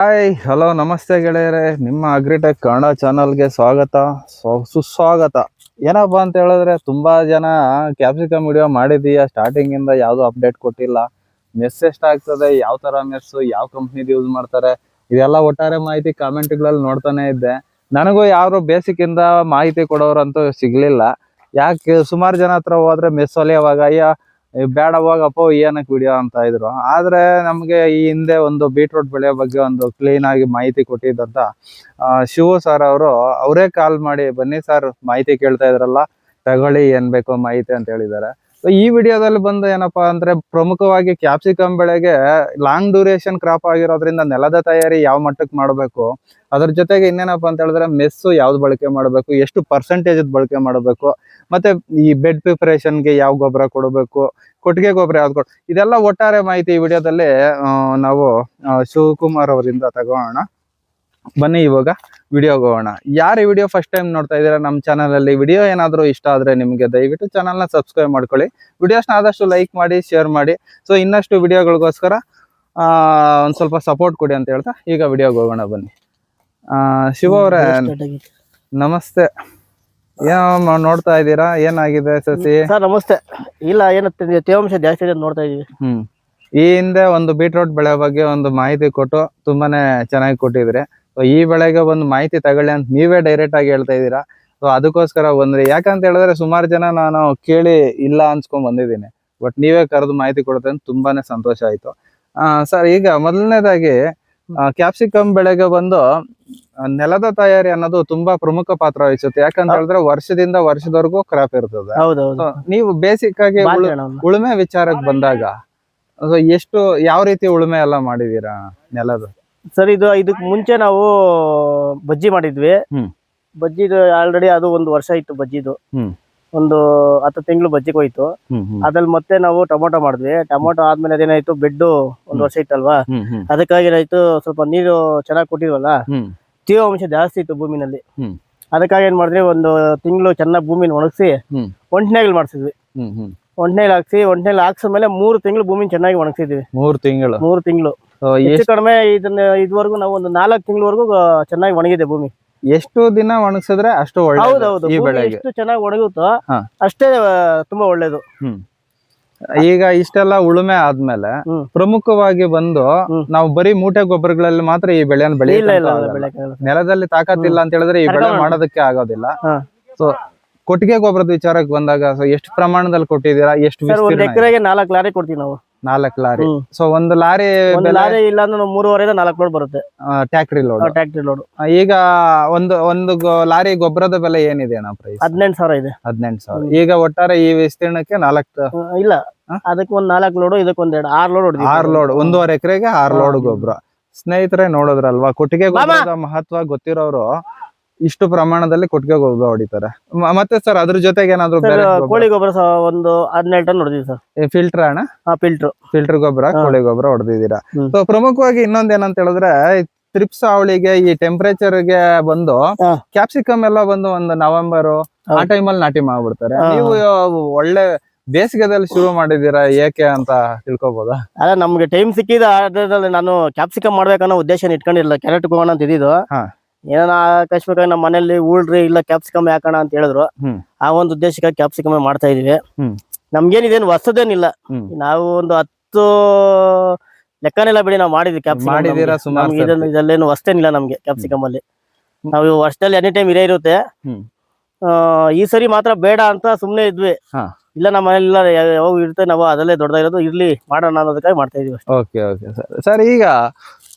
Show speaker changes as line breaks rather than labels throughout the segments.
Hi hello ನಮಸ್ತೆ ಗೆಳೆಯರೆ, ನಿಮ್ಮ ಅಗ್ರಿಟೆಕ್ ಕನ್ನಡ ಚಾನಲ್ಗೆ ಸ್ವಾಗತ, ಸುಸ್ವಾಗತ. ಏನಪ್ಪಾ ಅಂತ ಹೇಳಿದ್ರೆ, ತುಂಬಾ ಜನ ಕ್ಯಾಪ್ಸಿಕಮ್ ವಿಡಿಯೋ ಮಾಡಿದೀಯ, ಸ್ಟಾರ್ಟಿಂಗ್ ಇಂದ ಯಾವ್ದು ಅಪ್ಡೇಟ್ ಕೊಟ್ಟಿಲ್ಲ. ಮೆಸ್ ಎಷ್ಟಾಗ್ತದೆ, ಯಾವ ತರ ಮೆಸ್, ಯಾವ ಕಂಪ್ನಿದು ಯೂಸ್ ಮಾಡ್ತಾರೆ, ಇದೆಲ್ಲ ಒಟ್ಟಾರೆ ಮಾಹಿತಿ ಕಾಮೆಂಟ್ಗಳಲ್ಲಿ ನೋಡ್ತಾನೆ ಇದ್ದೆ. ನನಗೂ ಯಾರು ಬೇಸಿಕ್ ಇಂದ ಮಾಹಿತಿ ಕೊಡೋರಂತೂ ಸಿಗ್ಲಿಲ್ಲ. ಯಾಕೆ ಸುಮಾರು ಜನ ಹತ್ರ ಹೋದ್ರೆ ಮೆಸ್ ಹೊಲಿಯುವಾಗ ಬೇಡ ಹೋಗಪ್ಪ ಏನಕ್ಕೆ ವಿಡಿಯೋ ಅಂತ ಇದ್ರು. ಆದ್ರೆ ನಮ್ಗೆ ಈ ಹಿಂದೆ ಒಂದು ಬೀಟ್ರೂಟ್ ಬೆಳೆಯೋ ಬಗ್ಗೆ ಒಂದು ಕ್ಲೀನ್ ಆಗಿ ಮಾಹಿತಿ ಕೊಟ್ಟಿದ್ದಂತ ಶಿವು ಸರ್ ಅವರೇ ಕಾಲ್ ಮಾಡಿ, ಬನ್ನಿ ಸರ್ ಮಾಹಿತಿ ಕೇಳ್ತಾ ಇದ್ರಲ್ಲ, ತಗೊಳ್ಳಿ ಏನ್ ಬೇಕೋ ಮಾಹಿತಿ ಅಂತ ಹೇಳಿದ್ದಾರೆ. ಈ ವಿಡಿಯೋದಲ್ಲಿ ಬಂದು ಏನಪ್ಪಾ ಅಂದ್ರೆ, ಪ್ರಮುಖವಾಗಿ ಕ್ಯಾಪ್ಸಿಕಮ್ ಬೆಳೆಗೆ ಲಾಂಗ್ ಡ್ಯೂರೇಷನ್ ಕ್ರಾಪ್ ಆಗಿರೋದ್ರಿಂದ ನೆಲದ ತಯಾರಿ ಯಾವ ಮಟ್ಟಕ್ಕೆ ಮಾಡಬೇಕು, ಅದ್ರ ಜೊತೆಗೆ ಇನ್ನೇನಪ್ಪಾ ಅಂತ ಹೇಳಿದ್ರೆ ಮೆಸ್ಸು ಯಾವ್ದು ಬಳಕೆ ಮಾಡಬೇಕು, ಎಷ್ಟು ಪರ್ಸೆಂಟೇಜ್ ಬಳಕೆ ಮಾಡಬೇಕು, ಮತ್ತೆ ಈ ಬೆಡ್ ಪ್ರಿಪರೇಷನ್ಗೆ ಯಾವ ಗೊಬ್ಬರ ಕೊಡಬೇಕು, ಕೊಟ್ಟಿಗೆ ಗೊಬ್ಬರ ಯಾವ್ದು ಇದೆಲ್ಲ ಒಟ್ಟಾರೆ ಮಾಹಿತಿ ಈ ವಿಡಿಯೋದಲ್ಲಿ ನಾವು ಶಿವಕುಮಾರ್ ಅವರಿಂದ ತಗೋಣ. ಬನ್ನಿ ಇವಾಗ ವಿಡಿಯೋಗೆ ಹೋಗೋಣ. ಯಾರು ಈ ವಿಡಿಯೋ ಫಸ್ಟ್ ಟೈಮ್ ನೋಡ್ತಾ ಇದ್ದೀರಾ ನಮ್ಮ ಚಾನಲ್ ಅಲ್ಲಿ, ವಿಡಿಯೋ ಏನಾದರೂ ಇಷ್ಟ ಆದ್ರೆ ನಿಮಗೆ ದಯವಿಟ್ಟು ಚಾನಲ್ನ ಸಬ್ಸ್ಕ್ರೈಬ್ ಮಾಡ್ಕೊಳ್ಳಿ, ವಿಡಿಯೋಸ್ನ ಆದಷ್ಟು ಲೈಕ್ ಮಾಡಿ, ಶೇರ್ ಮಾಡಿ. ಸೊ ಇನ್ನಷ್ಟು ವಿಡಿಯೋಗಳಿಗೋಸ್ಕರ ಒಂದು ಸ್ವಲ್ಪ ಸಪೋರ್ಟ್ ಕೊಡಿ ಅಂತ ಹೇಳ್ತಾ ಈಗ ವಿಡಿಯೋಗೆ ಹೋಗೋಣ ಬನ್ನಿ. ಶಿವ ಅವರೇ ನಮಸ್ತೆ. ಏನೋ ನೋಡ್ತಾ ಇದ್ದೀರಾ, ಏನಾಗಿದೆ ಸಸಿ?
ಸರ್ ನಮಸ್ತೆ. ಇಲ್ಲ ಏನಂತ ತೇವಾಂಶ ಜಾಸ್ತಿ ಇದೆ ನೋಡ್ತಾ ಇದೀವಿ.
ಈ ಹಿಂದೆ ಒಂದು ಬೀಟ್ರೂಟ್ ಬೆಳೆ ಬಗ್ಗೆ ಒಂದು ಮಾಹಿತಿ ಕೊಟ್ಟು ತುಂಬಾನೇ ಚೆನ್ನಾಗಿ ಕೊಟ್ಟಿದ್ರಿ. ಈ ಬೆಳೆಗೆ ಒಂದು ಮಾಹಿತಿ ತಗೊಳ್ಳಿ ಅಂತ ನೀವೇ ಡೈರೆಕ್ಟ್ ಆಗಿ ಹೇಳ್ತಾ ಇದ್ದೀರಾ. ಸೊ ಅದಕ್ಕೋಸ್ಕರ ಬಂದ್ರಿ. ಯಾಕಂತ ಹೇಳಿದ್ರೆ ಸುಮಾರು ಜನ ನಾನು ಕೇಳಿ ಇಲ್ಲ ಅನ್ಸ್ಕೊಂಡ್ ಬಂದಿದ್ದೀನಿ, ಬಟ್ ನೀವೇ ಕರೆದು ಮಾಹಿತಿ ಕೊಡುತ್ತೆ ಅಂತ ತುಂಬಾನೇ ಸಂತೋಷ ಆಯ್ತು. ಸರ್, ಈಗ ಮೊದಲನೇದಾಗಿ ಕ್ಯಾಪ್ಸಿಕಮ್ ಬೆಳೆಗೆ ಬಂದು ನೆಲದ ತಯಾರಿ ಅನ್ನೋದು ತುಂಬಾ ಪ್ರಮುಖ ಪಾತ್ರ ವಹಿಸುತ್ತೆ. ಯಾಕಂತ ಹೇಳಿದ್ರೆ ವರ್ಷದಿಂದ ವರ್ಷದವರೆಗೂ ಕ್ರಾಪ್ ಇರ್ತದೆ. ನೀವು ಬೇಸಿಕ್ ಆಗಿ ಉಳುಮೆ ವಿಚಾರಕ್ಕೆ ಬಂದಾಗ ಎಷ್ಟು ಯಾವ ರೀತಿ ಉಳುಮೆ ಎಲ್ಲ ಮಾಡಿದೀರಾ ನೆಲದ?
ಸರ್, ಇದಕ್ ಮುಂಚೆ ನಾವು ಬಜ್ಜಿ ಮಾಡಿದ್ವಿ. ಬಜ್ಜಿದು ಆಲ್ರೆಡಿ ಅದು 1 ವರ್ಷ ಇತ್ತು. ಬಜ್ಜಿದು ಒಂದು 10 ತಿಂಗಳು ಬಜ್ಜಿಗೆ ಹೋಯ್ತು. ಅದ್ರಲ್ಲಿ ಮತ್ತೆ ನಾವು ಟೊಮೊಟೊ ಮಾಡಿದ್ವಿ. ಟೊಮೊಟೊ ಆದ್ಮೇಲೆ ಅದೇನಾಯ್ತು, ಬೆಡ್ 1 ವರ್ಷ ಇತ್ತಲ್ವಾ, ಅದಕ್ಕಾಗಿ ಏನಾಯ್ತು, ಸ್ವಲ್ಪ ನೀರು ಚೆನ್ನಾಗಿ ಕೊಟ್ಟಿದ್ವಲ್ಲ, ತೇವಾಂಶ ಜಾಸ್ತಿ ಇತ್ತು ಭೂಮಿನಲ್ಲಿ. ಅದಕ್ಕಾಗಿ ಏನ್ ಮಾಡಿದ್ವಿ, 1 ತಿಂಗಳು ಚೆನ್ನಾಗಿ ಭೂಮಿನ ಒಣಗಿಸಿ ಒಂಟ್ನೇಗಳು ಮಾಡ್ಸಿದ್ವಿ. ಒಂಟ್ನೇಲಿ ಹಾಕ್ಸಿದ್ಮೇಲೆ 3 ತಿಂಗಳು ಭೂಮಿ ಚೆನ್ನಾಗಿ ಒಣಗಿಸಿದ್ವಿ. 3 ತಿಂಗಳು ಹೆಚ್ಚು ಕಡಿಮೆ ಇದುವರೆಗೂ ನಾವು ಒಂದು 4 ತಿಂಗಳವರೆಗೂ ಚೆನ್ನಾಗಿ ಒಣಗಿದೆ ಭೂಮಿ.
ಎಷ್ಟು ದಿನ ಒಣಗಿಸಿದ್ರೆ ಅಷ್ಟು ಒಳ್ಳೆ?
ಹೌದೌದು, ಎಷ್ಟು ಚೆನ್ನಾಗಿ ಒಣಗುತ್ತೋ ಅಷ್ಟೇ ತುಂಬಾ ಒಳ್ಳೇದು.
ಈಗ ಇಷ್ಟೆಲ್ಲ ಉಳುಮೆ ಆದ್ಮೇಲೆ ಪ್ರಮುಖವಾಗಿ ಬಂದು ನಾವು ಬರೀ ಮೂಟೆ ಗೊಬ್ಬರಗಳಲ್ಲಿ ಮಾತ್ರ ಈ ಬೆಳೆಯನ್ನು ಬೆಳೆಯಲ್ಲ. ನೆಲದಲ್ಲಿ ತಾಕತ್ತಿಲ್ಲ ಅಂತ ಹೇಳಿದ್ರೆ ಈ ಬೆಳೆ ಮಾಡೋದಕ್ಕೆ ಆಗೋದಿಲ್ಲ. ಸೊ ಕೊಟ್ಟಿಗೆ ಗೊಬ್ಬರದ ವಿಚಾರಕ್ಕೆ ಬಂದಾಗ ಎಷ್ಟು ಪ್ರಮಾಣದಲ್ಲಿ ಕೊಟ್ಟಿದ್ದೀರಾ? ಎಷ್ಟು?
1 ಎಕರೆಗೆ 4 ಲಾರಿ ಕೊಡ್ತೀವಿ ನಾವು.
4 ಲಾರಿ. ಸೊ ಒಂದು ಲಾರಿ
ಇಲ್ಲ ಅಂದ್ರೆ 3.5 4 ಲೋಡ್ ಬರುತ್ತೆ.
ಟ್ಯಾಕ್ಟ್ರಿ ಲೋಡ್. ಈಗ ಒಂದು ಲಾರಿ ಗೊಬ್ಬರದ ಬೆಲೆ ಏನಿದೆ ಅಣ್ಣ? ಪ್ರೈಸ್
18,000 ಇದೆ.
18,000. ಈಗ ಒಟ್ಟಾರೆ ಈ ವಿಸ್ತೀರ್ಣಕ್ಕೆ 4
ಇಲ್ಲ, ಅದಕ್ಕೆ 4 ಲೋಡ್, ಇದಕ್ಕೊಂದ್ 6 ಲೋಡ್.
6 ಲೋಡ್, 1.5 ಎಕರೆಗೆ 6 ಲೋಡ್ ಗೊಬ್ಬರ. ಸ್ನೇಹಿತರೆ ನೋಡಿದ್ರಲ್ವಾ, ಕೊಟ್ಟಿಗೆ ಗೊಬ್ಬರದ ಮಹತ್ವ ಗೊತ್ತಿರೋರು ಇಷ್ಟು ಪ್ರಮಾಣದಲ್ಲಿ ಕೊಟ್ಟಿಗೆ ಗೊಬ್ಬರ ಹೊಡಿತಾರೆ. ಮತ್ತೆ ಸರ್, ಅದ್ರ ಜೊತೆಗೆ ಏನಾದ್ರು
ಕೋಳಿ ಗೊಬ್ಬರ ಒಂದು 17 ಟನ್ ಹೊಡೆದಿವಿ ಸರ್.
ಫಿಲ್ಟರ್ ಅಣ್ಣ? ಫಿಲ್ಟರ್ ಗೊಬ್ಬರ, ಕೋಳಿ ಗೊಬ್ಬರ ಹೊಡೆದಿದ್ದೀರಾ. ಸೊ ಪ್ರಮುಖವಾಗಿ ಇನ್ನೊಂದ್ ಏನಂತ ಹೇಳಿದ್ರೆ, ತ್ರಿಪ್ಸ್ ಅವಳಿಗೆ ಈ ಟೆಂಪರೇಚರ್ ಗೆ ಬಂದು ಕ್ಯಾಪ್ಸಿಕಮ್ ಎಲ್ಲ ಬಂದು ಒಂದು ನವೆಂಬರ್ ಆ ಟೈಮಲ್ಲಿ ನಾಟಿ ಮಾಡ್ಬಿಡ್ತಾರೆ. ನೀವು ಒಳ್ಳೆ ಬೇಸಿಗೆದಲ್ಲಿ ಶುರು ಮಾಡಿದೀರಾ, ಏಕೆ ಅಂತ ತಿಳ್ಕೊಬೋದಾ?
ಅಲ್ಲ, ನಮ್ಗೆ ಟೈಮ್ ಸಿಕ್ಕಿದ ನಾನು ಕ್ಯಾಪ್ಸಿಕಮ್ ಮಾಡ್ಬೇಕನ್ನೋ ಉದ್ದೇಶ ಇಟ್ಕೊಂಡಿರಲಿಲ್ಲ. ಕ್ಯಾರೆಟ್ ಹೋಗೋಣ ಅಂತ ಇದ್ದಿದ್ದು. ಏನೋ ಆಕಸ್ಮಿಕ ನಮ್ಮ ಮನೆಯಲ್ಲಿ ಉಳ್ರಿ ಇಲ್ಲ ಕ್ಯಾಪ್ಸಿಕಮ್ ಯಾಕಣ ಅಂತ ಹೇಳಿದ್ರು. ಆ ಒಂದು ಉದ್ದೇಶಕ್ಕೆ ಕ್ಯಾಪ್ಸಿಕಮ್ ಮಾಡ್ತಾ ಇದೀವಿ. ನಮ್ಗೇನಿದೇನು ಹೊಸದೇನಿಲ್ಲ. ನಾವು ಒಂದು 10 ಲೆಕ್ಕನೆಲ್ಲ ಬಿಡಿ ನಾವು ಮಾಡಿದ್ವಿ ಕ್ಯಾಪ್ಸಿಕಮ್. ಇದಲ್ಲೇನು ಹೊಸ್ತೇನಿಲ್ಲ ನಮ್ಗೆ ಕ್ಯಾಪ್ಸಿಕಮ್ ಅಲ್ಲಿ. ನಾವು ವರ್ಷದಲ್ಲಿ ಎನಿ ಟೈಮ್ ಇರುತ್ತೆ. ಈ ಸರಿ ಮಾತ್ರ ಬೇಡ ಅಂತ ಸುಮ್ನೆ ಇದ್ವಿ. ಇಲ್ಲ ನಮ್ಮ ಮನೇಲಿ ಯಾವಾಗ ಇರುತ್ತೆ, ನಾವು ಅದಲ್ಲೇ ದೊಡ್ಡದಾಗಿರೋದು ಇರ್ಲಿ ಮಾಡೋಣ ಅನ್ನೋದಕ್ಕಾಗಿ ಮಾಡ್ತಾ ಇದೀವಿ.
ಓಕೆ ಸರ್, ಈಗ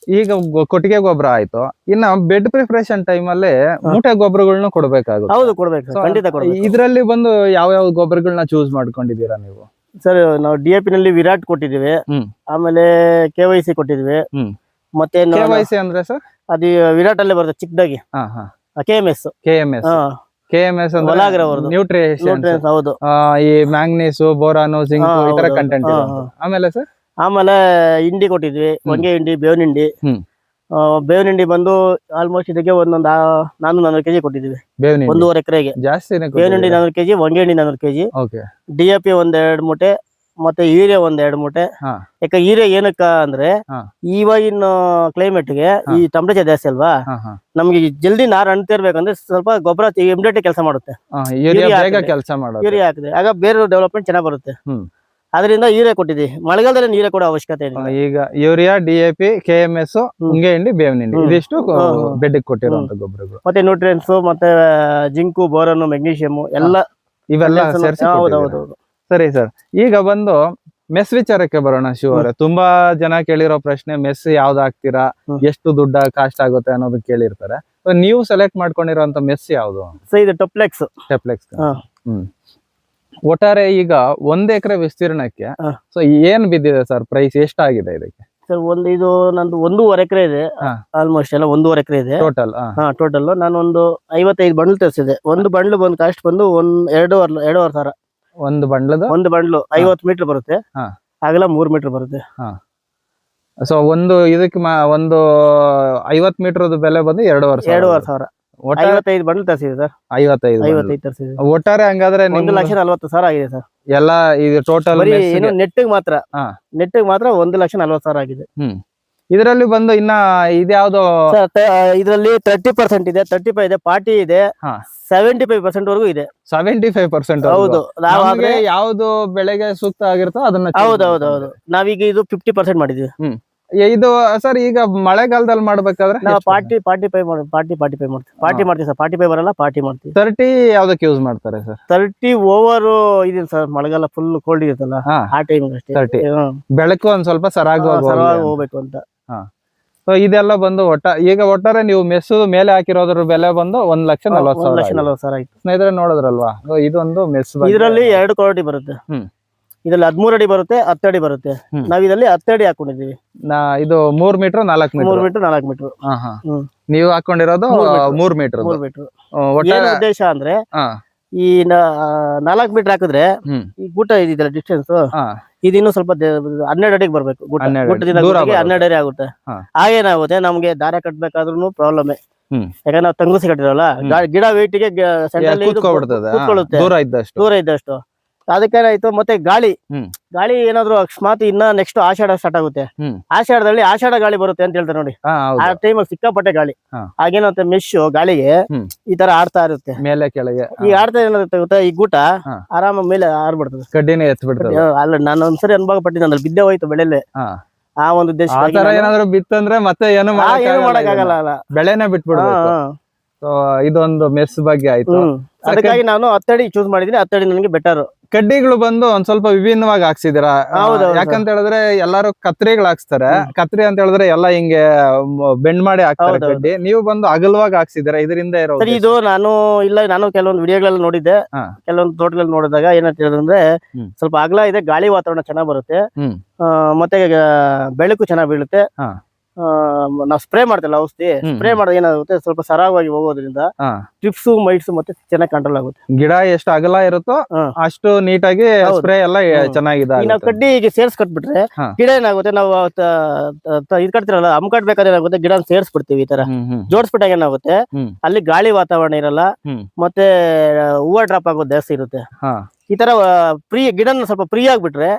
ಕೊಟ್ಟಿಗೆ ಗೊಬ್ಬರ ಆಯ್ತು, ಇನ್ನ ಬೆಡ್ ಪ್ರಿಪರೇಷನ್ ಟೈಮ್ ಅಲ್ಲಿ ಮೂಟೆ ಗೊಬ್ಬರಗಳನ್ನ ಕೊಡ್ಬೇಕಾಗುತ್ತೆ.
ಹೌದು, ಕೊಡ್ಬೇಕು, ಖಂಡಿತ ಕೊಡ್ಬೇಕು.
ಇದ್ರಲ್ಲಿ ಬಂದು ಯಾವ ಗೊಬ್ಬರಗಳನ್ನ ಚೂಸ್ ಮಾಡ್ಕೊಂಡಿದ್ದೀರಾ ನೀವು?
ಸರ್, ನಾವು DAP ನಲ್ಲಿ ವಿರಾಟ್ ಕೊಟ್ಟಿದೀವಿ, ಆಮೇಲೆ KYC ಕೊಟ್ಟಿದ್ವಿ. ಮತ್ತೆ
KYC ಅಂದ್ರೆ ಸರ್
ಅದು ವಿರಾಟ್ ಅಲ್ಲೇ ಬರುತ್ತೆ ಚಿಕ್ಕದಾಗಿ.
KMS nutritions.
ಹೌದು,
ಈ ಮ್ಯಾಂಗ್ನೀಸು, ಬೋರಾನು, ಜಿಂಕ್ ಈ ತರ ಕಂಟೆಂಟ್. ಆಮೇಲೆ ಸರ್,
ಆಮೇಲೆ ಹಿಂಡಿ ಕೊಟ್ಟಿದ್ವಿ, ಹೊಂಗೆ ಹಿಂಡಿ, ಬೇವಿನ ಹಿಂಡಿ. ಬೇವಿನ ಹಿಂಡಿ ಬಂದು ಆಲ್ಮೋಸ್ಟ್ ಇದಕ್ಕೆ 400 kg ಕೊಟ್ಟಿದ್ವಿ. 1.5 ಎಕರೆಗೆ
ಜಾಸ್ತಿ
ಬೇವಿನ ಹಿಂಡಿ 400 kg, ಹೊಂಗೆ ಹಿಂಡಿ 400 kg, DAP 1-2 ಮೂಟೆ, ಮತ್ತೆ ಯೂರಿಯಾ ಒಂದ್ 2 ಮೂಟೆ.
ಹಾ.
ಯಾಕೆ ಯೂರಿಯಾ ಏನಕ್ಕ ಅಂದ್ರೆ
ಹಾ.
ಇವಾಗಿನ ಕ್ಲೈಮೇಟ್ ಗೆ ಈ ಟೆಂಪರೇಚರ್ ಜಾಸ್ತಿ ಅಲ್ವಾ,
ಹಾ, ಹಾ.
ನಮ್ಗೆ ಜಲ್ದಿ ನಾರು ಅಂಟಿರ್ಬೇಕಂದ್ರೆ ಸ್ವಲ್ಪ ಗೊಬ್ಬರ ಇಮಿಡಿಯೇಟ್ ಕೆಲಸ ಮಾಡುತ್ತೆ.
ಯೂರಿಯಾ ಬೇಗ
ಹಾಕಿದ್ರೆ.
ಕೆಲಸ ಮಾಡೋದು.
ಯೂರಿಯಾ ಹಾಕಿದ್ರೆ ಆಗ ಬೇರೆ ಡೆವಲಪ್ಮೆಂಟ್ ಚೆನ್ನಾಗಿ ಬರುತ್ತೆ.
ಹ್ಮ್.
ಅದರಿಂದ ಯೂರಿಯಾ ಕೊಟ್ಟಿದ್ವಿ. ಮಳೆಗಾಲದಲ್ಲಿ ನೀರೇ ಕೊಡೋ ಅವಶ್ಯಕತೆ ಇಲ್ಲ.
ಈಗ ಯೂರಿಯಾ, DAP, KMS, ಉಂಗೆ ಹಿಂಡಿ, ಬೇವಿನ ಹಿಂಡಿ ಇದಿಷ್ಟು
ಹ್ಮ್.
ಬೆಡ್ಗೆ ಕೊಟ್ಟಿರುವಂತ ಗೊಬ್ಬರಗಳು.
ಮತ್ತೆ ನ್ಯೂಟ್ರಿಯನ್ಸ್, ಮತ್ತೆ ಜಿಂಕು, ಬೋರನ್, ಮೆಗ್ನೀಷಿಯಂ ಎಲ್ಲ
ಇವೆಲ್ಲ ಸೇರಿಸಿ.
ಹೌದೌದು.
ಸರಿ ಸರ್, ಈಗ ಬಂದು ಮೆಸ್ ವಿಚಾರಕ್ಕೆ ಬರೋಣ. ಶಿವರೇ, ತುಂಬಾ ಜನ ಕೇಳಿರೋ ಪ್ರಶ್ನೆ, ಮೆಸ್ ಯಾವ್ದು ಹಾಕ್ತೀರಾ, ಎಷ್ಟು ದುಡ್ಡ ಕಾಸ್ಟ್ ಆಗುತ್ತೆ ಅನ್ನೋದು ಕೇಳಿರ್ತಾರೆ. ನೀವು ಸೆಲೆಕ್ಟ್ ಮಾಡ್ಕೊಂಡಿರೋಂತ ಮೆಸ್ ಯಾವ್ದು?
ಸೊ ಇದು ಟೆಪ್ಲೆಕ್ಸ್.
ಹ್ಮ್. ಒಟ್ಟಾರೆ ಈಗ 1 ಎಕರೆ ವಿಸ್ತೀರ್ಣಕ್ಕೆ ಸೊ ಏನ್ ಬಿದ್ದಿದೆ ಸರ್ ಪ್ರೈಸ್? ಎಷ್ಟಾಗಿದೆ ಇದಕ್ಕೆ?
ಸರ್ ಇದು ನಂದು 1.5 ಎಕರೆ ಇದೆ. ಆಲ್ಮೋಸ್ಟ್ ಎಲ್ಲ 1.5 ಎಕರೆ ಇದೆ
ಟೋಟಲ್.
ಟೋಟಲ್ ನಾನು ಒಂದು 55 ಬಂಡ್ಲು ತರಿಸಿದೆ. ಒಂದು ಬಂಡ್ಲು ಬಂದು ಕಾಸ್ಟ್ ಬಂದು 2.5 ಸಾವಿರ. ಒಂದು ಬಂಡ್ಲು 50 ಮೀಟರ್ ಬರುತ್ತೆ. ಆಗಲ 3 ಮೀಟರ್ ಬರುತ್ತೆ.
ಸೊ ಇದಕ್ಕೆ ಒಂದು 50 ಮೀಟರ್ ಬೆಲೆ ಬಂದು 2.5 ಸಾವಿರ.
55 ಬಂಡ್ಲು ತರಿಸಿದೆ ಸರ್. 55 ತರಿಸಿದೆ.
ಒಟ್ಟಾರೆ ಹಂಗಾದ್ರೆ
1,40,000 ಆಗಿದೆ ಸರ್.
ಎಲ್ಲ ಇದು ಟೋಟಲ್
ನೆಟ್ಟಿಗೆ ಮಾತ್ರ 1,40,000 ಆಗಿದೆ.
ಇದರಲ್ಲಿ ಬಂದು ಇನ್ನ ಇದ್ಯಾವ್ದು?
ಇದರಲ್ಲಿ 30% ಇದೆ, 35 ಇದೆ, 40 ಇದೆ, 75% ವರೆಗೂ ಇದೆ.
75%?
ಹೌದು.
ಯಾವ್ದು ಬೆಳೆಗೆ ಸೂಕ್ತ ಆಗಿರುತ್ತೋ ಅದನ್ನ.
ಹೌದೌದು. ನಾವೀಗ ಇದು 50% ಮಾಡಿದ್ವಿ.
ಇದು ಸರ್ ಈಗ ಮಳೆಗಾಲದಲ್ಲಿ ಮಾಡ್ಬೇಕಾದ್ರೆ
ನಾವು 45 ಮಾಡ್ತೀವಿ ಸರ್. 45 ಬರಲ್ಲ, 40 ಮಾಡ್ತೀವಿ.
30 ಯಾವ್ದಕ್ಕೆ ಯೂಸ್ ಮಾಡ್ತಾರೆ ಸರ್?
30 ಓವರ್ ಇದೆ ಸರ್. ಮಳೆಗಾಲ ಫುಲ್ ಕೋಲ್ಡ್ ಇರುತ್ತಲ್ಲ, ಆ ಟೈಮ್ ಅಷ್ಟೇ.
30 ಬೆಳಕು ಒಂದ್ ಸ್ವಲ್ಪ ಸರಾಗವಾಗಿ
ಹೋಗ್ಬೇಕು ಅಂತ.
ಸೊ ಇದೆಲ್ಲ ಬಂದು ಈಗ ಒಟ್ಟಾರೆ ನೀವು ಮೆಸ್ಸು ಮೇಲೆ ಹಾಕಿರೋದ್ರ ಬೆಲೆ ಬಂದು 1,40,000
ಆಯ್ತು.
ಸ್ನೇಹಿತರೆ ನೋಡಿದ್ರಲ್ವಾ, ಇದೊಂದು ಮೆಸ್.
ಇದರಲ್ಲಿ 2 ಕ್ವಾಲಿಟಿ ಬರುತ್ತೆ. ಇದ್ರಲ್ಲಿ 13 ಅಡಿ ಬರುತ್ತೆ, 10 ಅಡಿ ಬರುತ್ತೆ. ನಾವ್ ಇದರಲ್ಲಿ 10 ಅಡಿ ಹಾಕೊಂಡಿದೀವಿ.
ಇದು 3 ಮೀಟರ್ 4 ಮೀಟರ್.
3 metre 4 metre.
ನೀವು ಹಾಕೊಂಡಿರೋದು 3 ಮೀಟರ್.
ಏನ್ ಉದ್ದೇಶ ಅಂದ್ರೆ ಈ 4 ಮೀಟರ್ ಹಾಕಿದ್ರೆ ಈ ಗೂಟ ಇದೆಯಲ್ಲ ಡಿಸ್ಟೆನ್ಸ್, ಇದಿನ್ನು ಸ್ವಲ್ಪ 12 ಅಡಿಗೆ ಬರ್ಬೇಕು. ಗುಟ್ಟದಿಂದ 12 ಅಡಿ ಆಗುತ್ತೆ. ಆಗೇನಾಗುತ್ತೆ, ನಮ್ಗೆ ದಾರ ಕಟ್ಬೇಕಾದ್ರೂ ಪ್ರಾಬ್ಲಮ್. ಯಾಕಂದ್ರೆ ನಾವು ತಂಗುಸಿ ಕಟ್ಟಿರಲ್ಲ, ಗಿಡ ವೇಟ್ ಗೆ ಕೂತ್ಕೊಳ್ಳುತ್ತೆ ದೂರ ಇದ್ದಷ್ಟು. ಅದಕ್ಕೇನಾಯ್ತು, ಮತ್ತೆ ಗಾಳಿ ಏನಾದ್ರು ಅಕಸ್ಮಾತ್ ಇನ್ನ ನೆಕ್ಸ್ಟ್ ಆಷಾಢ ಸ್ಟಾರ್ಟ್ ಆಗುತ್ತೆ. ಆಷಾಢದಲ್ಲಿ ಆಷಾಢ ಗಾಳಿ ಬರುತ್ತೆ ಅಂತ ಹೇಳ್ತಾರೆ ನೋಡಿ. ಆ ಟೈಮಲ್ಲಿ ಸಿಕ್ಕಾಪಟ್ಟೆ ಗಾಳಿ. ಹಾಗೇನಂತ ಮೆಶ್ ಗಾಳಿಗೆ ಈ ತರ ಆಡ್ತಾ ಇರುತ್ತೆ ಮೇಲೆ ಕೆಳಗೆ. ಈ ಆಡ್ತಾ ಏನಾಗುತ್ತೆ ಗೊತ್ತಾ, ಈ ಗೂಟ ಆರಾಮ ಮೇಲೆ ಆರ್ಬಿಡ್ತದೆ, ಕಡ್ಡಿನೇ ಎತ್ಬಿಡ್ತದೆ. ಅಲ್ಲ, ನಾನು ಒಂದ್ಸರಿ ಅನುಭವ ಪಟ್ಟಿದ್ದೆ, ಅಂದ್ರೆ ಬಿದ್ದೆ ಹೋಯ್ತು ಬೆಳೆಲೆ. ಆ ಒಂದು ಉದ್ದೇಶ
ಏನಾದ್ರು ಬಿತ್ತಂದ್ರೆ ಮತ್ತೆ ಏನು
ಮಾಡಕ್ಕಾಗಲ್ಲ,
ಬೆಳೆನೇ ಬಿಟ್ಬಿಡ್ಬೇಕು. ಇದೊಂದು ಮೆಸ್ ಬಗ್ಗೆ ಆಯ್ತು.
ಅದಕ್ಕಾಗಿ ನಾನು 10 ಅಡಿ ಚೂಸ್ ಮಾಡಿದೀನಿ. 10 ಅಡಿ ನನಗೆ ಬೆಟರ್.
ಕಡ್ಡಿಗಳು ಬಂದು ಒಂದ್ ಸ್ವಲ್ಪ ವಿಭಿನ್ನವಾಗಿ ಹಾಕ್ಸಿದಿರಾ. ಯಾಕಂತ ಹೇಳಿದ್ರೆ ಎಲ್ಲಾರು ಕತ್ರಿಗಳು ಹಾಕ್ಸ್ತಾರೆ. ಕತ್ರಿ ಅಂತ ಹೇಳಿದ್ರೆ ಎಲ್ಲ ಹಿಂಗೆ ಬೆಂಡ್ ಮಾಡಿ ಹಾಕ್ತಾರೆ ಕಡ್ಡಿ. ನೀವು ಬಂದು ಅಗಲವಾಗಿ ಹಾಕ್ಸಿದಿರಾ. ಇದರಿಂದ
ಇದು ನಾನು ಕೆಲವೊಂದು ವಿಡಿಯೋಗಳಲ್ಲಿ ನೋಡಿದ್ದೆ, ಕೆಲವೊಂದು ತೋಟಗಳಲ್ಲಿ ನೋಡಿದಾಗ ಏನಂತ ಹೇಳಿದ್ರೆ ಸ್ವಲ್ಪ ಅಗಲ ಇದೆ, ಗಾಳಿ ವಾತಾವರಣ ಚೆನ್ನಾಗ್ ಬರುತ್ತೆ, ಮತ್ತೆ ಬೆಳಕು ಚೆನ್ನಾಗ್ ಬೀಳುತ್ತೆ. ನಾವು ಸ್ಪ್ರೇ ಮಾಡ್ತೇವೆ ಔಷಧಿ. ಸ್ಪ್ರೇ ಮಾಡೋದು ಏನಾಗುತ್ತೆ, ಸ್ವಲ್ಪ ಸರಾಗವಾಗಿ ಹೋಗೋದ್ರಿಂದ ಟ್ರಿಪ್ಸ್ ಮೈಟ್ಸ್ ಮತ್ತೆ ಚೆನ್ನಾಗಿ ಕಂಟ್ರೋಲ್ ಆಗುತ್ತೆ.
ಗಿಡ ಎಷ್ಟು ಅಗಲ ಇರುತ್ತೋ ಅಷ್ಟು ನೀಟಾಗಿ ಸ್ಪ್ರೇ ಎಲ್ಲ ಚೆನ್ನಾಗಿದೆ.
ನಾವು ಕಡ್ಡಿ ಈಗ ಸೇರ್ಸ್ ಕಟ್ಬಿಟ್ರೆ ಗಿಡ ಏನಾಗುತ್ತೆ, ನಾವು ಇದ್ ಕಟ್ತಿರಲ್ಲ, ಕಟ್ಬೇಕಾದ್ರೆ ಏನಾಗುತ್ತೆ, ಗಿಡ ಸೇರ್ಸ್ಬಿಡ್ತೀವಿ. ಈ ತರ ಜೋಡಿಸ್ಬಿಟ್ಟಾಗ ಏನಾಗುತ್ತೆ, ಅಲ್ಲಿ ಗಾಳಿ ವಾತಾವರಣ ಇರಲ್ಲ, ಮತ್ತೆ ಹೂವು ಡ್ರಾಪ್ ಆಗೋದು ಜಾಸ್ತಿ ಇರುತ್ತೆ. ಈ ತರ ಗಿಡನ ಸ್ವಲ್ಪ ಫ್ರೀ ಆಗ್ಬಿಟ್ರೆ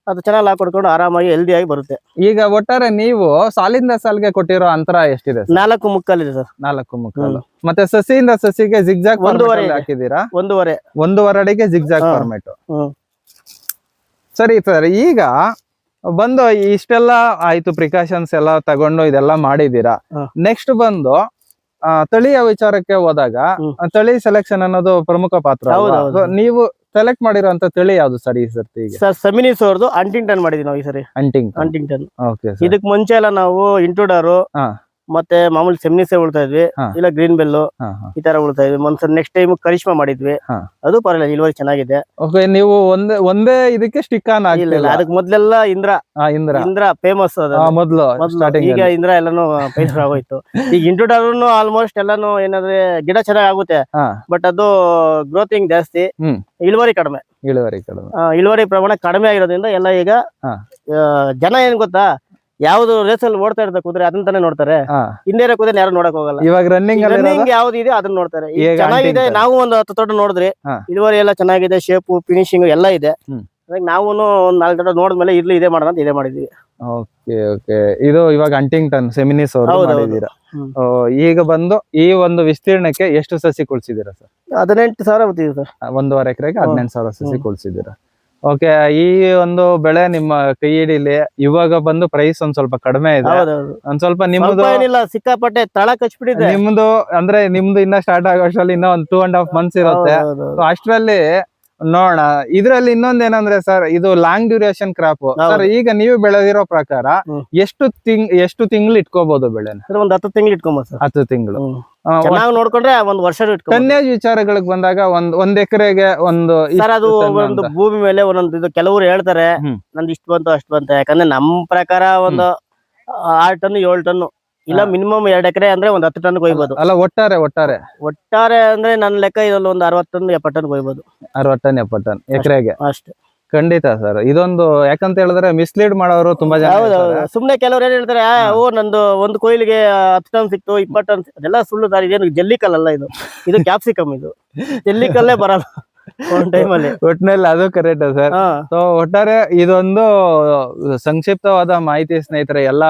ಅದು ಚೆನ್ನಾಗಿ ಹಾಕೊಡ್ಕೊಂಡು ಆರಾಮಾಗಿ ಹೆಲ್ದಿ ಆಗಿ ಬರುತ್ತೆ.
ಈಗ ಒಟ್ಟಾರೆ ನೀವು ಸಾಲಿಂದ ಸಾಲಿಗೆ ಕೊಟ್ಟಿರೋ ಅಂತರ ಎಷ್ಟಿದೆ?
4 ಮುಕ್ಕಾಲ್ ಇದೆ ಸರ್.
4 ಮುಕ್ಕಾಲು. ಮತ್ತೆ ಸಸಿಯಿಂದ ಸಸಿಗೆ ಜಿಗ್ಜಾಗ್
1.5
ಹಾಕಿದೀರಾ?
1.5
ಅಡಿಗೆ ಜಿಗ್ಜಾಗ್ ಫಾರ್ಮೇಟ್. ಸರಿ ಸರ್, ಈಗ ಬಂದು ಇಷ್ಟೆಲ್ಲ ಆಯ್ತು, ಪ್ರಿಕಾಷನ್ಸ್ ಎಲ್ಲ ತಗೊಂಡು ಇದೆಲ್ಲ ಮಾಡಿದೀರಾ. ನೆಕ್ಸ್ಟ್ ಬಂದು ತಳಿಯ ವಿಚಾರಕ್ಕೆ ಹೋದಾಗ ತಳಿ ಸೆಲೆಕ್ಷನ್ ಅನ್ನೋದು ಪ್ರಮುಖ ಪಾತ್ರ. ನೀವು ಸೆಲೆಕ್ಟ್ ಮಾಡಿರುವಂತ ತಳಿ ಯಾವ್ದು ಸರಿ ಸರ್?
ಸರ್ ಸೆಮಿನಿಸ್ ಅವ್ರದ್ದು ಅಂಟಿಂಗ್ಟನ್ ಮಾಡಿದ್ವಿ ನಾವು ಈ ಸರಿ. ಅಂಟಿಂಗ್ಟನ್. ಇದಕ್ ಮುಂಚೆ ಎಲ್ಲ ನಾವು ಇಂಟ್ರೂಡರ್ ಮತ್ತೆ ಮಾಮೂಲಿ ಸೆಮಿನಿಸೇ ಉಳ್ತಾ ಇದ್ವಿ, ಇಲ್ಲ ಗ್ರೀನ್ ಬೆಲ್ ಈ ತರ ಉಳ್ತಾ ಇದ್ವಿ. ಒಂದ್ಸರಿ ನೆಕ್ಸ್ಟ್ ಟೈಮ್ ಕರಿಷ್ಮಾ ಮಾಡಿದ್ವಿ, ಅದು ಪರವಾಗಿಲ್ಲ, ಇಳುವರಿ ಚೆನ್ನಾಗಿದೆ.
ನೀವು ಒಂದೇ ಇದಕ್ಕೆ ಸ್ಟಿಕ್ ಆನ್ ಆಗಿಲ್ಲ?
ಅದಕ್ಕೆ ಮೊದ್ಲೆಲ್ಲ ಇಂದ್ರ ಫೇಮಸ್ ಮೊದ್ಲು. ಈಗ ಇಂದ್ರ ಎಲ್ಲಾನು ಫೇಮಸ್ ಆಗೋಯ್ತು. ಈಗ ಇಂಟ್ರೂಡರ್ ಆಲ್ಮೋಸ್ಟ್ ಎಲ್ಲಾನು ಏನಾದ್ರೆ ಗಿಡ ಚೆನ್ನಾಗ್ ಆಗುತ್ತೆ, ಬಟ್ ಅದು ಗ್ರೋತಿಂಗ್ ಜಾಸ್ತಿ, ಇಳುವರಿ ಕಡಿಮೆ. ಇಳುವರಿ ಪ್ರಮಾಣ ಕಡಿಮೆ ಆಗಿರೋದ್ರಿಂದ ಎಲ್ಲ ಈಗ ಜನ ಏನ್ ಗೊತ್ತಾ, ಯಾವ್ದು ರೇಸಲ್ಲಿ ಓಡ್ತಾ ಇರ್ತದೆ ಕುದುರೆ ಅದನ್ನ ತಾನೇ ನೋಡ್ತಾರೆ, ಹಿಂದೆ ಕುದುರೆ ಯಾರು ನೋಡಕ್ ಹೋಗಲ್ಲ.
ಇವಾಗ ರನ್ನಿಂಗ್
ಯಾವ್ದು ಇದೆ ಅದನ್ನ ನೋಡ್ತಾರೆ. ಚೆನ್ನಾಗಿದೆ, ನಾವು ಒಂದು 10 ತೋಟ ನೋಡಿದ್ರಿ, ಇಳುವರಿ ಎಲ್ಲ ಚೆನ್ನಾಗಿದೆ, ಶೇಪು ಫಿನಿಶಿಂಗ್ ಎಲ್ಲ ಇದೆ. ನಾವು ಒಂದ್ 4 ಗಿಡ ನೋಡಿದ್ಮೇಲೆ ಇರ್ಲಿ ಇದೇ ಮಾಡೋಣ ಅಂತ ಇದೇ ಮಾಡಿದ್ವಿ.
Okay okay. ಇದು ಇವಾಗ ಹಂಟಿಂಗ್ಟನ್ ಸೆಮಿನಿಸ್ ಅವರು
ಹೌದು, ಹೌದು.
ಮಾಡಿದೀರಾ.
ಹ್ಮ್.
ಈಗ ಬಂದು ಈ ಒಂದು ವಿಸ್ತೀರ್ಣಕ್ಕೆ ಎಷ್ಟು ಸಸಿ ಕುಳ್ಸಿದೀರಾ ಸರ್?
18,000 ಬರ್ತೀವಿ ಸರ್.
1.5 ಎಕರೆಗೆ 18,000 ಸಸಿ ಕುಳ್ಸಿದೀರಾ. ಓಕೆ. ಈ ಒಂದು ಬೆಳೆ ನಿಮ್ಮ ಕೈ ಹಿಡಿಲಿ. ಇವಾಗ ಬಂದು ಪ್ರೈಸ್ ಒಂದ್ ಸ್ವಲ್ಪ ಕಡಿಮೆ ಇದೆ.
ಹೌದೌದು.
ಒಂದ್ ಸ್ವಲ್ಪ ನಿಮ್ದು
ಸ್ವಲ್ಪ ಏನಿಲ್ಲ, ಸಿಕ್ಕಾಪಟ್ಟೆ ತಳ ಕಚ್ಬಿಟ್ಟಿದೆ.
ಅಂದ್ರೆ ನಿಮ್ದು ಇನ್ನ ಸ್ಟಾರ್ಟ್ ಆಗೋ ಅಷ್ಟ್ರಲ್ಲಿ ಇನ್ನೂ ಒಂದು 2.5 months ಇರುತ್ತೆ.
ಹೌದೌದು.
So ಅಷ್ಟ್ರಲ್ಲಿ ನೋಡೋಣ. ಇದ್ರಲ್ಲಿ ಇನ್ನೊಂದ್ ಏನಂದ್ರೆ ಸರ್, ಇದು ಲಾಂಗ್ ಡ್ಯೂರೇಷನ್ ಕ್ರಾಪ್ ಸರ್. ಈಗ ನೀವು ಬೆಳೆದಿರೋ ಪ್ರಕಾರ
ಹ್ಮ್.
ಎಷ್ಟು ತಿಂಗಳು ಇಟ್ಕೋಬಹುದು ಬೆಳೆನ?
ಸರ್ ಒಂದ್ 10 ತಿಂಗಳು ಇಟ್ಕೊಂಬೋದು ಸರ್.
10 ತಿಂಗಳು.
ಚೆನ್ನಾಗಿ ನೋಡ್ಕೊಂಡ್ರೆ ಒಂದ್ ವರ್ಷ ಇಟ್ಕೊಂಬೋದು.
ಟನ್ನೇಜ್ ವಿಚಾರಗಳಿಗೆ ಬಂದಾಗ ಒಂದ್ ಎಕರೆಗೆ ಒಂದು
ಸರ್ ಅದು ಒಂದು ಭೂಮಿ ಮೇಲೆ ಒಂದೊಂದು ಇದು. ಕೆಲವರು ಹೇಳ್ತಾರೆ
ಹ್ಮ್.
ನಂದು ಇಷ್ಟು ಬಂತು ಅಷ್ಟು ಬಂತ. ಯಾಕಂದ್ರೆ ನಮ್ ಪ್ರಕಾರ ಒಂದು 6 ಟನ್ 7 ಟನ್ ಇಲ್ಲ ಮಿನಿಮಮ್ 2 ಎಕರೆ ಅಂದ್ರೆ ಒಂದ್ 10 ಟನ್ ಕೊಯ್ಬೋದು.
ಅಲ್ಲ, ಒಟ್ಟಾರೆ
ಅಂದ್ರೆ ನನ್ನ ಲೆಕ್ಕ ಇದ್ರಲ್ಲಿ ಒಂದ್ 60 ಟನ್ 70 ಟನ್ ಕೊಯ್ಬೋದು.
60 ಟನ್ 70 ಟನ್ ಎಕರೆಗೆ.
ಅಷ್ಟೇ.
ಖಂಡಿತ ಸರ್. ಇದೊಂದು ಯಾಕಂತ ಹೇಳಿದ್ರೆ ಮಿಸ್ಲೀಡ್ ಮಾಡೋರು ತುಂಬಾ ಜನ
ಹೌದೌದು.
ಇರ್ತಾರೆ.
ಸುಮ್ನೆ ಕೆಲವ್ರು ಏನ್ ಹೇಳ್ತಾರೆ, ಓ ನಂದು ಒಂದು ಕೊಯ್ಲಿಗೆ 10 ಟನ್ ಸಿಕ್ತು 20 ಟನ್. ಅದೆಲ್ಲ ಸುಳ್ಳು ಸರ್. ಇದೇನು ಜಲ್ಲಿಕಲ್ ಅಲ್ಲ, ಇದು ಕ್ಯಾಪ್ಸಿಕಮ್. ಇದು ಜಲ್ಲಿಕಲ್ಲೇ ಬರಲ್ಲ ಒಂದ್ ಟೈಮಲ್ಲಿ.
ಒಟ್ನಲ್ಲಿ ಅದು ಕರೆಕ್ಟ್ ಸರ್. ಸೊ ಒಟ್ಟಾರೆ ಇದೊಂದು ಸಂಕ್ಷಿಪ್ತವಾದ ಮಾಹಿತಿ ಸ್ನೇಹಿತರೆ. ಎಲ್ಲ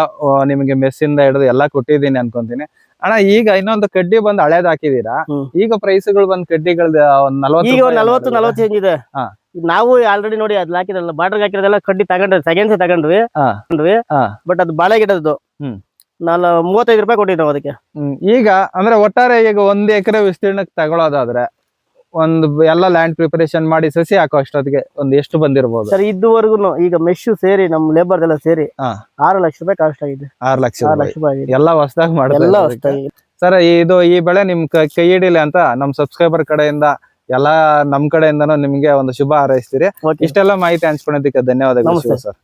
ನಿಮಗೆ ಮೆಸ್ಸಿಂದ ಹಿಡಿದು ಎಲ್ಲ ಕೊಟ್ಟಿದ್ದೀನಿ ಅನ್ಕೊಂತೀನಿ. ಅಣ್ಣ, ಈಗ ಇನ್ನೊಂದು ಕಡ್ಡಿ ಬಂದು ಹಳೇದ್ ಹಾಕಿದೀರಾ. ಈಗ ಪ್ರೈಸ್ಗಳು ಬಂದ್ ಕಡ್ಡಿಗಳ್ದು ಒಂದ್ 40
ಈಗ 40 ಚೇಂಜ್ ಇದೆ.
ಹಾ.
ನಾವು ಆಲ್ರೆಡಿ ನೋಡಿ ಅದ್ ಹಾಕಿರಲ್ಲ, ಬಾರ್ಡರ್ ಹಾಕಿರೋದೆಲ್ಲ ಕಡ್ಡಿ ತಗೊಂಡ್ರಿ, ಸೆಕೆಂಡ್ಸ್ ತಗೊಂಡ್ವಿ. ಬಟ್ ಅದು ಬಾಳೆ ಗಿಡದ್ದು. ನಾನು 35 ರೂಪಾಯಿ ಕೊಟ್ಟಿದ್ದೆ ನಾವು ಅದಕ್ಕೆ.
ಈಗ ಅಂದ್ರೆ ಒಟ್ಟಾರೆ ಈಗ 1 ಎಕರೆ ವಿಸ್ತೀರ್ಣಕ್ಕೆ ತಗೊಳ್ಳೋದಾದ್ರೆ ಒಂದು ಎಲ್ಲ ಲ್ಯಾಂಡ್ ಪ್ರಿಪರೇಷನ್ ಮಾಡಿ ಸಸಿ ಹಾಕೋ ಅಷ್ಟೊತ್ತಿಗೆ ಒಂದು ಎಷ್ಟು ಬಂದಿರಬಹುದು
ಸರ್? ಇದುವರೆಗೂ ಈಗ ಮೆಶ್ ಸೇರಿ ನಮ್ ಲೇಬರ್ ಎಲ್ಲ ಸೇರಿ 6 ಲಕ್ಷ ರೂಪಾಯಿ ಕಾಸ್ಟ್ ಆಗಿದೆ.
6 ಲಕ್ಷ
ರೂಪಾಯಿ
ಎಲ್ಲ ಹೊಸದಾಗಿ
ಎಲ್ಲ
ಮಾಡ್ತಾರೆ ಸರ್. ಈ ಬೆಳೆ ನಿಮ್ ಕೈ ಹಿಡಿಲಿ ಅಂತ ನಮ್ ಸಬ್ಸ್ಕ್ರೈಬರ್ ಕಡೆಯಿಂದ ಎಲ್ಲ ನಮ್ ಕಡೆಯಿಂದನೂ ನಿಮ್ಗೆ ಒಂದು ಶುಭ ಹಾರೈಸ್ತೀರಿ. ಇಷ್ಟೆಲ್ಲ ಮಾಹಿತಿ ಹಂಚ್ಕೊಂಡಿದ್ದಕ್ಕೆ ಧನ್ಯವಾದಗಳು ಸರ್.